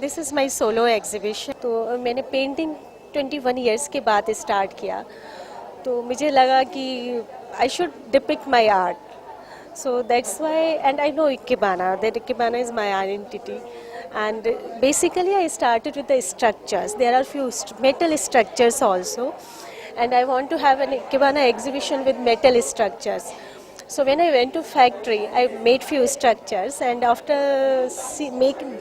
This is my solo exhibition. तो मैंने painting 21 years के बाद स्टार्ट किया, तो मुझे लगा कि I should depict my art, so that's why, and I know Ikebana, that Ikebana is my identity. And basically I started with the structures. There are few metal structures also, and I want to have an Ikebana exhibition with metal structures. So when I went to factory, I made few structures, and after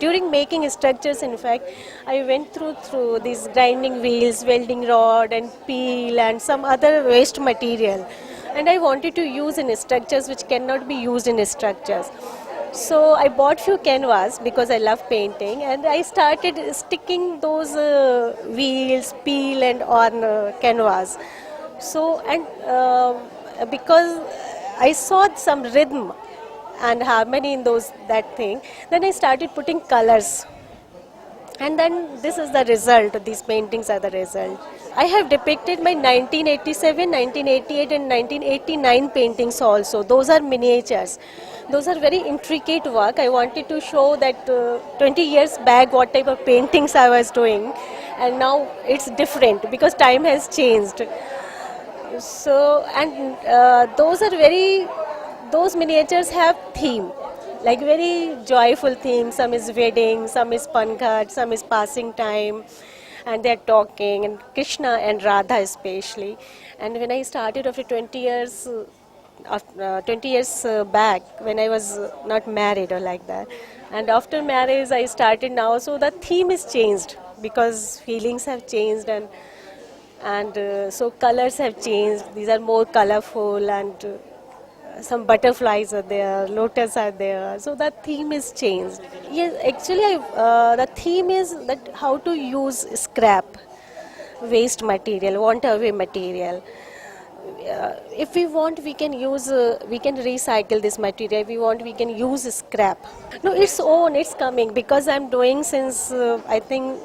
during making structures, in fact, I went through these grinding wheels, welding rod, and peel, and some other waste material. And I wanted to use in structures which cannot be used in structures. So I bought few canvas because I love painting, and I started sticking those wheels, peel, and on canvas. So because I saw some rhythm and harmony in that thing, then I started putting colors, and then this is the result. These paintings are the result. I have depicted my 1987, 1988 and 1989 paintings also. Those are miniatures. Those are very intricate work. I wanted to show that 20 years back what type of paintings I was doing, and now it's different because time has changed. So, and those miniatures have theme, like very joyful theme. Some is wedding, some is pankaj, some is passing time, and they're talking, and Krishna and Radha especially. And when I started after 20 years, 20 years back, when I was not married or like that, and after marriage I started now, so the theme is changed because feelings have changed, and so colors have changed. These are more colorful, and some butterflies are there, lotus are there. So the theme is changed. Yes, actually, the theme is that how to use scrap, waste material, want away material. If we want, we can use, we can recycle this material. If we want, we can use scrap. No, it's own, it's coming because I'm doing since I think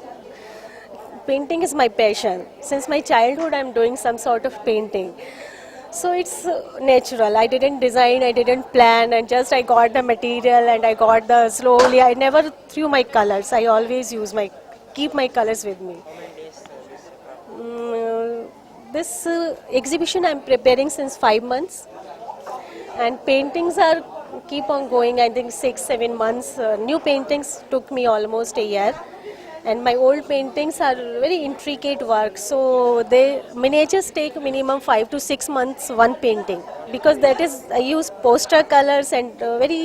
painting is my passion. Since my childhood, I'm doing some sort of painting. So it's natural. I didn't design, I didn't plan, and just I got the material and I got the slowly. I never threw my colors. I always keep my colors with me. This exhibition I'm preparing since 5 months, and paintings are keep on going. I think 6-7 months. New paintings took me almost a year, and my old paintings are very intricate work. So they miniatures take minimum 5 to 6 months one painting, because that is I use poster colors and very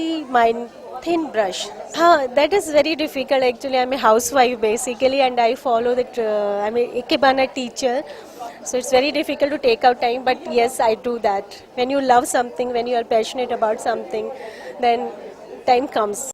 thin brush. That is very difficult actually. I'm a housewife basically, and I follow that. I'm a Ikebana teacher. So it's very difficult to take out time, but yes, I do that. When you love something, when you are passionate about something, then time comes.